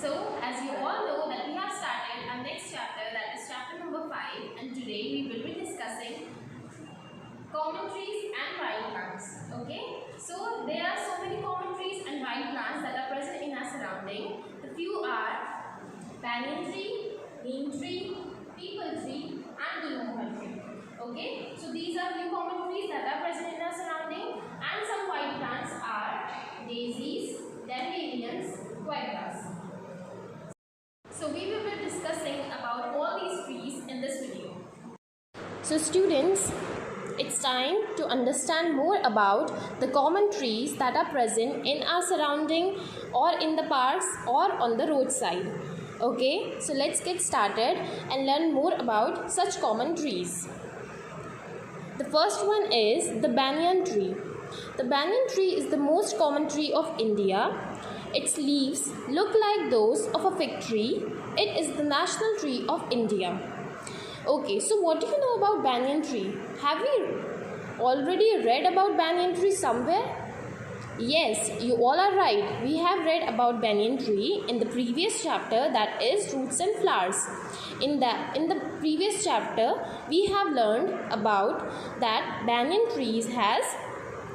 So, as you all know that we have started our next chapter, that is chapter number 5, and today we will be discussing common trees and wild plants. Okay, so there are so many common trees and wild plants that are present in our surrounding. The few are banyan tree, neem tree, peepal tree, and the mohal tree. Okay, so these are few common trees that are present in our surrounding, and some wild plants are daisies, dandelions, whitegrass. So we will be discussing about all these trees in this video. So students, it's time to understand more about the common trees that are present in our surrounding or in the parks or on the roadside. Okay, so let's get started and learn more about such common trees. The first one is the banyan tree. The banyan tree is the most common tree of India. Its leaves look like those of a fig tree. It is the national tree of India. Okay, so what do you know about banyan tree? Have you already read about banyan tree somewhere? Yes, you all are right. We have read about banyan tree in the previous chapter, that is roots and flowers. In the previous chapter, we have learned about that banyan trees has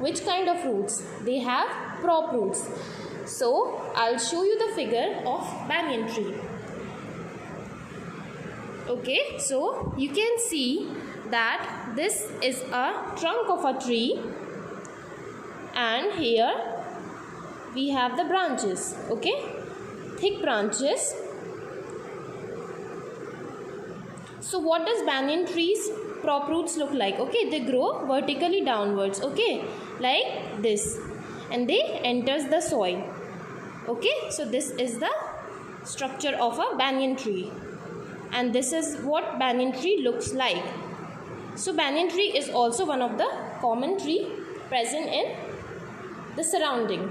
which kind of roots? They have prop roots. So, I'll show you the figure of banyan tree. Okay, so you can see that this is a trunk of a tree, and here we have the branches. Okay, thick branches. So what does banyan trees prop roots look like? Okay, they grow vertically downwards. Okay, like this, and they enters the soil. Okay, so this is the structure of a banyan tree, and this is what banyan tree looks like. So banyan tree is also one of the common tree present in the surrounding.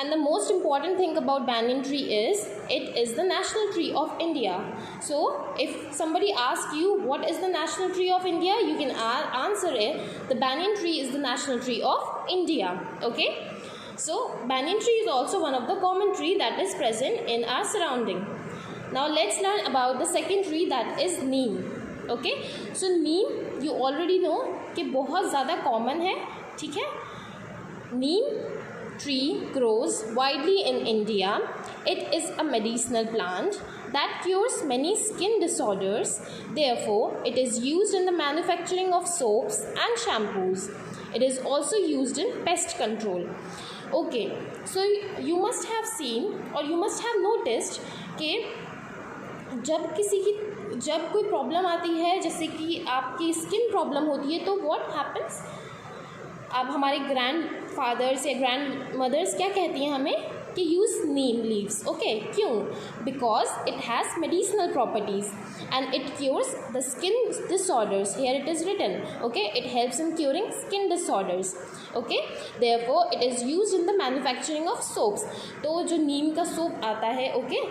And the most important thing about banyan tree is it is the national tree of India. So if somebody asks you what is the national tree of India, you can answer it. The banyan tree is the national tree of India. Okay. So banyan tree is also one of the common tree that is present in our surrounding. Now let's learn about the second tree, that is neem. Okay. So neem you already know कि बहुत ज़्यादा common है. ठीक है. Neem tree grows widely in India. It is a medicinal plant that cures many skin disorders. Therefore, it is used in the manufacturing of soaps and shampoos. It is also used in pest control. Okay, so you must have seen or you must have noticed कि जब कोई problem आती है, जैसे कि आपकी skin problem होती है, तो व्हाट हैपन्स, अब हमारे ग्रैंड फादर्स या ग्रैंड मदर्स क्या कहती हैं हमें कि यूज़ नीम लीव्स. ओके, क्यों? Because it has medicinal properties and it cures the skin disorders. Here it is written. Okay, it helps in curing skin disorders. Okay, therefore it is used in the manufacturing of soaps. तो जो नीम का soap आता है, okay,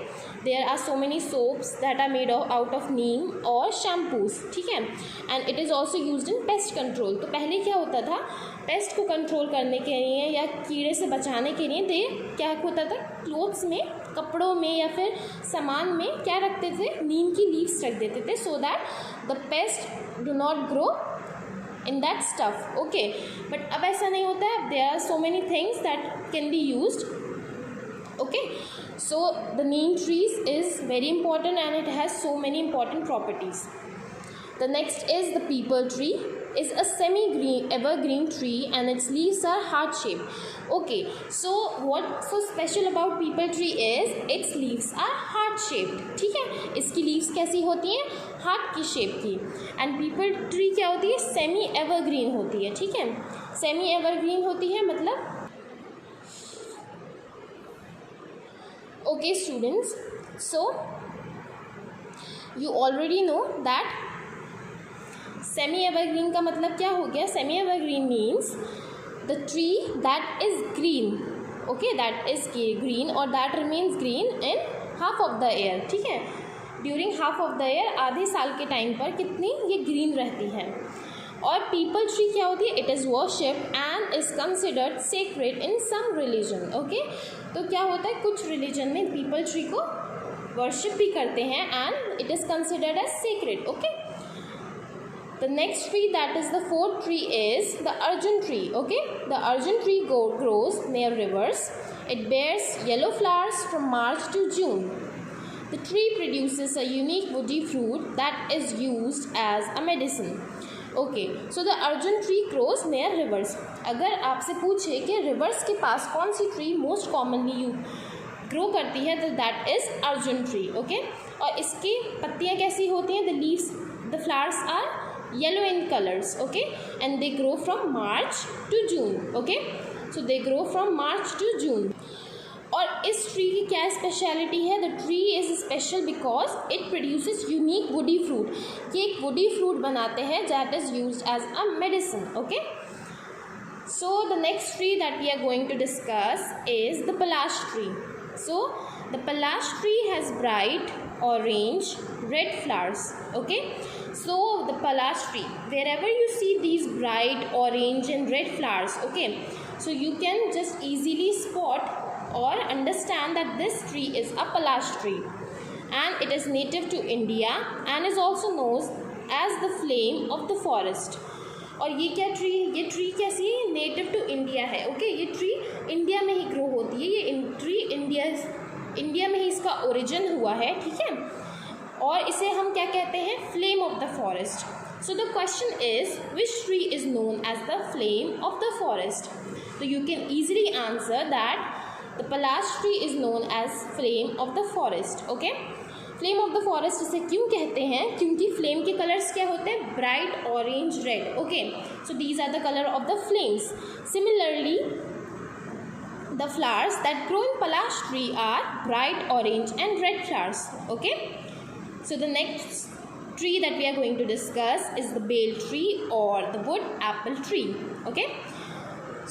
there are so many soaps that are made out of neem or shampoos. ठीक है, and it is also used in pest control. तो पहले क्या होता था, पेस्ट को कंट्रोल करने के लिए या कीड़े से बचाने के लिए क्या होता था, क्लोथ्स में, कपड़ों में या फिर सामान में क्या रखते थे, नीम की लीव्स रख देते थे, so that the pest do not grow in that stuff. Okay, but अब ऐसा नहीं होता है. There are so many things that can be used. Okay, so the neem trees is very important and it has so many important properties. The next is the peepal tree. Is a semi-green evergreen tree and its leaves are heart-shaped. Okay, so what's so special about peepal tree is its leaves are heart-shaped. ठीक है, इसकी leaves कैसी होती हैं, heart की shape की. And people tree क्या होती है, सेमी एवरग्रीन होती है. ठीक है, सेमी एवरग्रीन होती है मतलब. Okay students, so you already know that semi evergreen का मतलब क्या हो गया. Semi evergreen means the tree that is green. Okay, that is green और that remains green in half of the year. ठीक है, during half of the year, आधे साल के टाइम पर कितनी ये ग्रीन रहती है. और पीपल ट्री क्या होती है, it is worshipped and is considered sacred in some religion. Okay, तो क्या होता है, कुछ रिलीजन में पीपल ट्री को वर्शिप भी करते हैं and it is considered as sacred. Okay, the next tree, that is the fourth tree, is the arjun tree. Okay, the arjun tree grows near rivers. It bears yellow flowers from March to June. The tree produces a unique woody fruit that is used as a medicine. Okay, so the arjun tree grows near rivers. अगर आपसे पूछे कि rivers के पास कौन सी tree most commonly grow करती है, तो that is arjun tree. Okay, और इसकी पत्तियाँ कैसी होती हैं, the leaves, the flowers are yellow in colors. Okay, and they grow from March to June. Okay, so they grow from March to June. और इस ट्री की क्या स्पेशलिटी है, the tree is special because it produces unique woody fruit. ये एक woody fruit बनाते हैं that is used as a medicine. Okay, so the next tree that we are going to discuss is the palash tree. So the palash tree has bright orange red flowers. Okay, so the palash tree, wherever you see these bright orange and red flowers, okay, so you can just easily spot or understand that this tree is a palash tree and it is native to India and is also known as the flame of the forest. और ये क्या tree, ये tree कैसी है, native to India है. Okay, ये tree India में ही grow होती है, ये ट्री इंडिया में ही इसका ओरिजिन हुआ है. ठीक है, और इसे हम क्या कहते हैं, flame of the forest. So the question is which tree is known as the flame of the forest. तो you can easily answer that the palash tree is known as flame of the forest. Okay, flame of the forest इसे क्यों कहते हैं, क्योंकि flame के colours क्या होते हैं, bright orange red. Okay, so these are the colour of the flames. Similarly the flowers that grow in palash tree are bright orange and red flowers. Okay, so the next tree that we are going to discuss is the bale tree or the wood apple tree. Okay,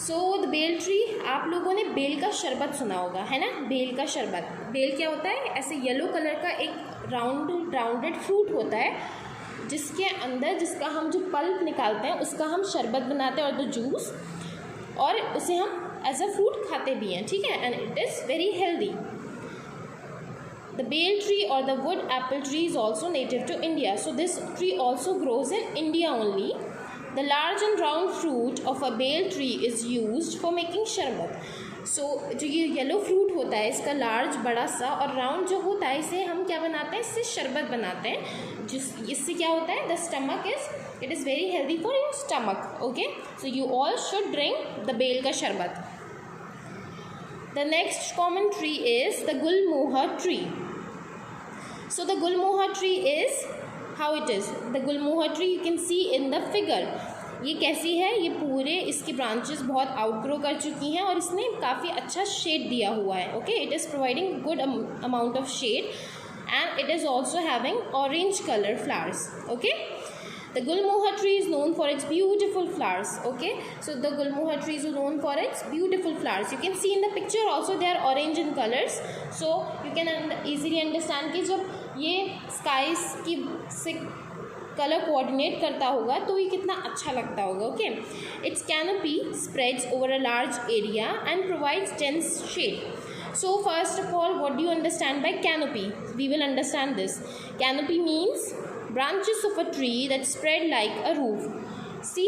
so the bale tree, आप लोगों ने bell का शरबत सुना होगा, है ना. Bell का शरबत, बेल क्या होता है, ऐसे येलो कलर का एक राउंडेड फ्रूट होता है जिसके अंदर, जिसका हम जो पल्प निकालते हैं उसका हम शरबत बनाते हैं और द जूस, और उसे हम एज अ फ्रूट खाते भी हैं. ठीक है, and it is very healthy. The bel tree और the wood apple tree is also native to India. So this tree also grows in India only. The large and round fruit of a bel tree is used for making sharbat. So जो ये yellow fruit होता है, इसका large बड़ा सा और round जो होता है, इसे हम क्या बनाते हैं, इससे शरबत बनाते हैं. इससे क्या होता है, the stomach it is very healthy for your stomach. Okay, so you all should drink the बेल का शरबत. The next common tree is the gulmohar tree. So the gulmohar tree is how it is. The gulmohar tree you can see in the figure. ये कैसी है, ये पूरे इसकी branches बहुत आउटग्रो कर चुकी हैं और इसने काफ़ी अच्छा शेड दिया हुआ है. Okay, it is providing good amount of shade and it is also having orange colour flowers. Okay, the gulmohar tree is known for its beautiful flowers. Okay, so the gulmohar tree is known for its beautiful flowers. You can see in the picture also they are orange in colors, so you can easily understand कि जब ये skies की से colour coordinate करता होगा तो ये कितना अच्छा लगता होगा. Okay, its canopy spreads over a large area and provides dense shade. So first of all, what do you understand by canopy? We will understand this. Canopy means branches of a tree that spread like a roof. See,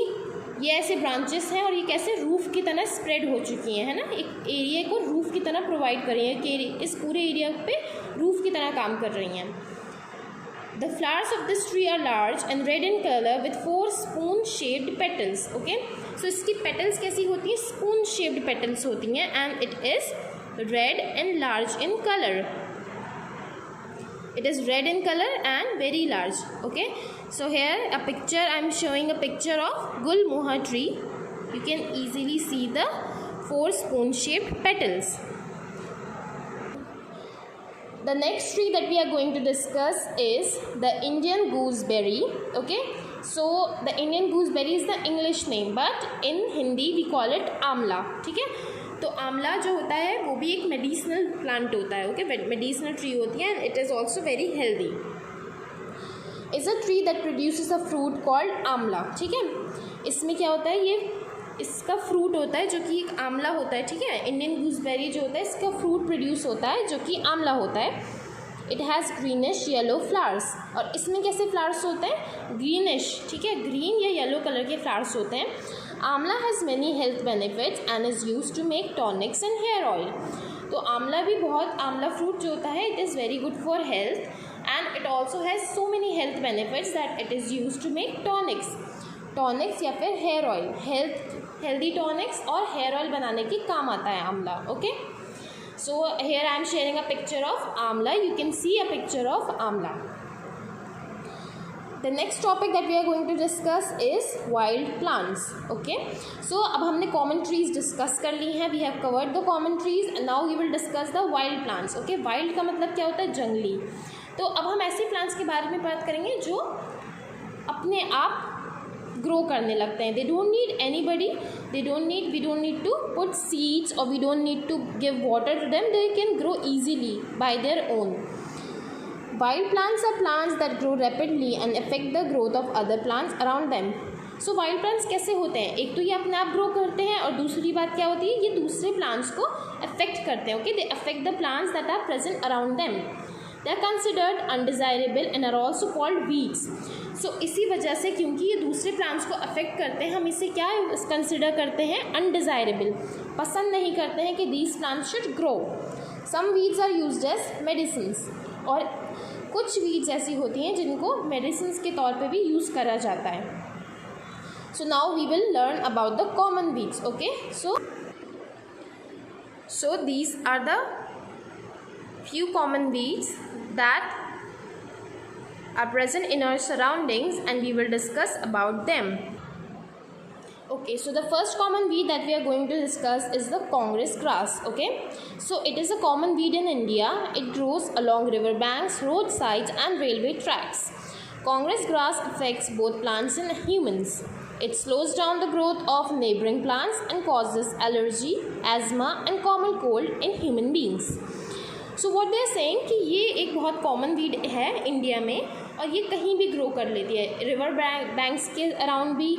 ये ऐसे branches हैं और ये कैसे roof की तरह spread हो चुकी हैं, है ना. एक एरिया को रूफ की तरह प्रोवाइड कर रही हैं कि इस पूरे एरिया पे रूफ की तरह काम कर रही हैं. The flowers of this tree are large and red in color with 4 spoon-shaped petals. Okay, so इसकी petals कैसी होती हैं, spoon-shaped petals होती हैं and it is red and large in color. It is red in color and very large. Okay, so here a picture, I am showing a picture of gulmohar tree. You can easily see the 4 spoon-shaped petals. The next tree that we are going to discuss is the Indian gooseberry. Okay, so the Indian gooseberry is the English name, but in Hindi we call it आंवला. ठीक है, तो आंवला जो होता है वो भी एक मेडिसिनल प्लांट होता है. ओके, मेडिसिनल ट्री होती है and it is also very healthy. Is a tree that produces a fruit called आंवला। ठीक है, इसमें क्या होता है, ये इसका फ्रूट होता है जो कि एक आंवला होता है। ठीक है, इंडियन गूसबेरी जो होता है इसका फ्रूट प्रोड्यूस होता है जो कि आंवला होता है। It has greenish yellow flowers, और इसमें कैसे फ्लावर्स होते हैं, ग्रीनिश। ठीक है, ग्रीन या येलो कलर के फ्लावर्स होते हैं। Amla has many health benefits and is use to make tonics and hair oil. तो आंवला भी बहुत, आंवला फ्रूट जो होता है it is very good for health and it also has so many health benefits that it is use to make tonics या फिर हेयर ऑयल, हेल्दी टॉनिक्स और हेयर ऑयल बनाने के काम आता है आंवला। Okay, so here I am sharing a picture of amla. You can see a picture of amla. The next topic that we are going to discuss is wild plants. Okay, so अब हमने common trees discuss कर ली हैं. We have covered the common trees and now we will discuss the wild plants. Okay, wild का मतलब क्या होता है, जंगली। तो अब हम ऐसे plants के बारे में बात करेंगे जो अपने आप ग्रो करने लगते हैं। we don't need to put seeds or we don't need to give water to them. They can grow easily by their own. Wild plants are plants that grow rapidly and affect the growth of other plants around them. So wild plants कैसे होते हैं, एक तो ये अपने आप grow करते हैं और दूसरी बात क्या होती है, ये दूसरे प्लांट्स को अफेक्ट करते हैं। Okay, they affect the plants that are present around them. They are considered undesirable and are also called weeds. So इसी वजह से, क्योंकि ये दूसरे प्लांट्स को अफेक्ट करते हैं, हम इसे क्या कंसिडर करते हैं, अनडिज़ायरेबल, पसंद नहीं करते हैं कि these plants should grow. Some weeds are used as medicines, और कुछ weeds ऐसी होती हैं जिनको medicines के तौर पे भी यूज़ करा जाता है. So now we will learn about the common weeds. Okay, so these are the few common weeds that are present in our surroundings and we will discuss about them. Okay, so the first common weed that we are going to discuss is the Congress grass. Okay, so it is a common weed in India. It grows along river banks, roadsides and railway tracks. Congress grass affects both plants and humans. It slows down the growth of neighboring plants and causes allergy, asthma and common cold in human beings. So what they are saying कि ये एक बहुत common weed है India में और ये कहीं भी ग्रो कर लेती है, रिवर बैंक्स के अराउंड भी,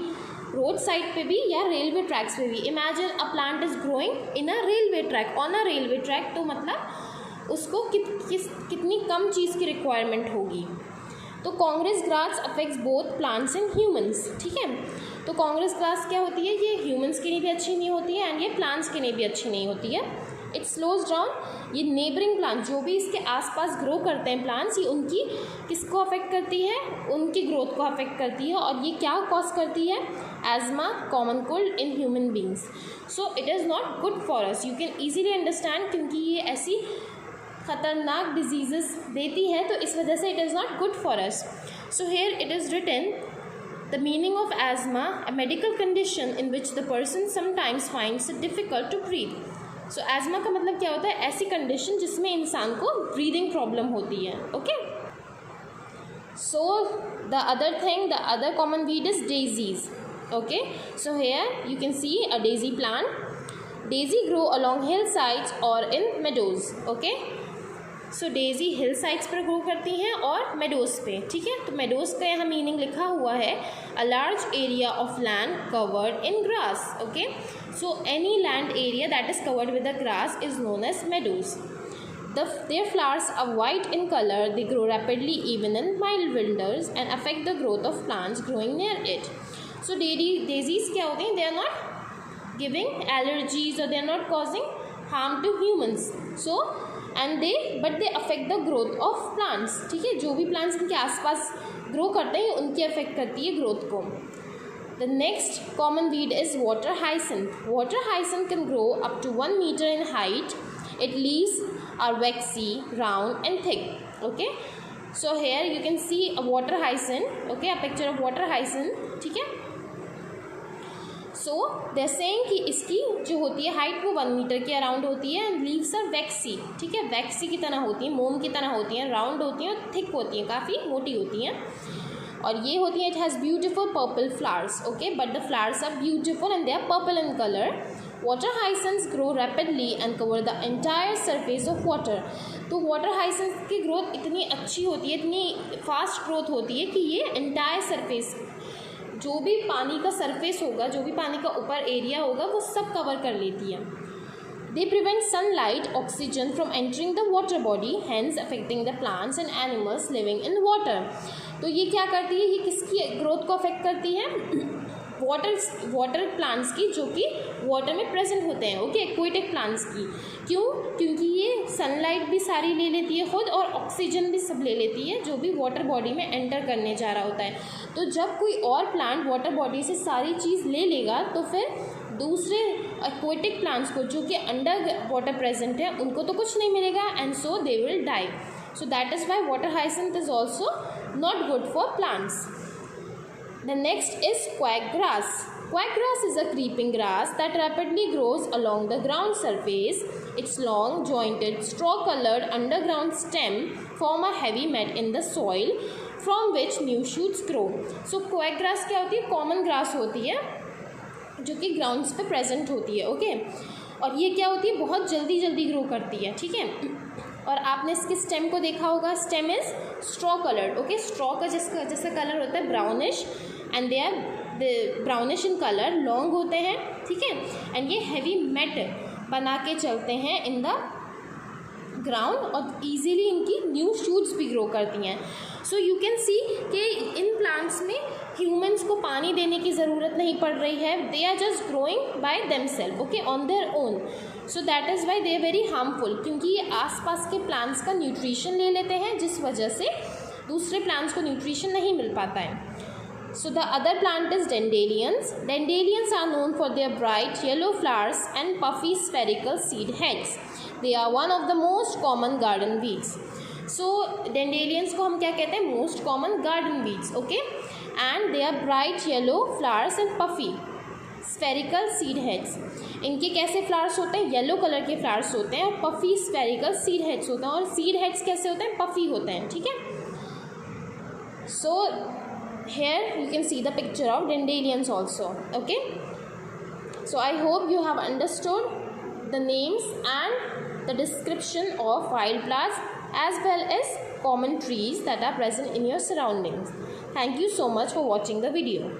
रोड साइड पे भी या रेलवे ट्रैक्स पे भी. Imagine a plant is growing in a railway track, on a railway track, तो मतलब उसको कितनी कम चीज़ की रिक्वायरमेंट होगी. तो Congress grass affects both plants and humans. ठीक है, तो कांग्रेस ग्रास क्या होती है, ये ह्यूमंस के लिए भी अच्छी नहीं होती है एंड ये प्लांट्स के लिए भी अच्छी नहीं होती है. इट स्लोज डाउन, ये नेबरिंग प्लांट जो भी इसके आसपास ग्रो करते हैं प्लांट्स, ये उनकी किसको अफेक्ट करती है, उनकी ग्रोथ को अफेक्ट करती है. और ये क्या कॉज करती है, asthma, common cold in human beings. So it is not good for us. You can easily understand, क्योंकि ये ऐसी खतरनाक डिजीज़ देती है तो इस वजह से it is not good for us. So here it is written the meaning of asthma, a medical condition in which the person sometimes finds it difficult to breathe. So asthma का मतलब क्या होता है, ऐसी कंडीशन जिसमें इंसान को breathing problem होती है. Okay, so the other common weed is daisies. Okay, so here you can see a Daisy plant. Daisy grow along hill sides और इन मेडोज. ओके, सो डेजी हिल साइड्स पर ग्रो करती हैं और मेडोज पे. ठीक है, तो मेडोज का यहाँ मीनिंग लिखा हुआ है, अ large area of land covered in grass. Okay, so any land area that is covered with the grass is known as meadows. Their flowers are white in color. They grow rapidly even in mild winters and affect the growth of plants growing near it. So daisies क्या होते हैं, they are not giving allergies or they are not causing harm to humans. So but they affect the growth of plants. ठीक है, जो भी plants इनके आसपास grow करते हैं उनकी affect करती है growth को. The next common weed is water hyacinth. Water hyacinth can grow up to 1 meter in height. Its leaves are waxy, round and thick. Okay, so here you can see a water hyacinth. Okay, a picture of water hyacinth. ठीक है, so they are saying कि इसकी जो होती है height वो 1 metre के around होती है. लीव्स आर वैक्सी. ठीक है, वैक्सी की तरह होती हैं, मोम की तरह होती हैं, राउंड होती हैं और थिक होती हैं, काफ़ी मोटी होती हैं. और ये होती है, it has beautiful purple flowers. Okay, but the flowers are beautiful and they are purple in colour. Water hyacinths grow rapidly and cover the entire surface of water. तो वाटर हाइसेंस की ग्रोथ इतनी अच्छी होती है, इतनी fast growth होती है कि ये एंटायर सरफेस, जो भी पानी का सरफेस होगा, जो भी पानी का ऊपर एरिया होगा, वो सब कवर कर लेती है. They prevent sunlight, oxygen from entering the water body, hence affecting the plants and animals living in water. तो ये क्या करती है, ये किसकी ग्रोथ को अफेक्ट करती है, वाटर प्लांट्स की, जो कि वाटर में प्रेजेंट होते हैं. ओके, एक्वेटिक प्लांट्स की. क्यों? क्योंकि ये सनलाइट भी सारी ले लेती है खुद, और ऑक्सीजन भी सब ले लेती है जो भी वाटर बॉडी में एंटर करने जा रहा होता है. तो जब कोई और प्लांट वाटर बॉडी से सारी चीज़ ले लेगा, तो फिर दूसरे एक्वेटिक प्लांट्स को, जो कि अंडर वाटर प्रेजेंट है, उनको तो कुछ नहीं मिलेगा, and so they will die. So that is why water hyacinth is also not good for plants. The next is quackgrass. Quackgrass is a creeping grass that rapidly grows along the ground surface. Its long, jointed, straw-colored underground stem form a heavy mat in the soil from which new shoots grow. So quackgrass क्या होती है? Common grass होती है, जो कि grounds पे present होती है. ओके, और ये क्या होती है, बहुत जल्दी जल्दी ग्रो करती है. ठीक है, और आपने इसके स्टेम को देखा होगा. Stem is straw coloured. Okay, straw का जैसा कलर होता है brownish, and they are brownish in colour, long होते हैं. ठीक है, एंड ये हैवी मेट बना के चलते हैं इन द ग्राउंड, और ईजीली इनकी न्यू शूट्स भी ग्रो करती हैं. सो यू कैन सी कि इन प्लांट्स में ह्यूमन्स को पानी देने की ज़रूरत नहीं पड़ रही है. They are just growing by themself, okay, on their own. So that is why they are very harmful, क्योंकि ये आसपास के प्लांट्स का न्यूट्रिशन ले लेते हैं, जिस वजह से दूसरे प्लांट्स को न्यूट्रिशन नहीं मिल पाता है. So the other plant is dandelions. Dandelions are known for their bright yellow flowers and puffy spherical seed heads. They are one of the most common garden weeds. So dandelions को हम क्या कहते हैं? Most common garden weeds. Okay, and they are bright yellow flowers and puffy spherical seed heads. इनके कैसे flowers होते हैं? Yellow colour के फ्लावर्स होते हैं, और पफी स्फेरिकल सीड हेड्स होते हैं. और सीड हेड्स कैसे होते हैं? पफी होते हैं. ठीक है, सो here you can see the picture of dandelions also. Okay, so I hope you have understood the names and the description of wildflowers as well as common trees that are present in your surroundings. Thank you so much for watching the video.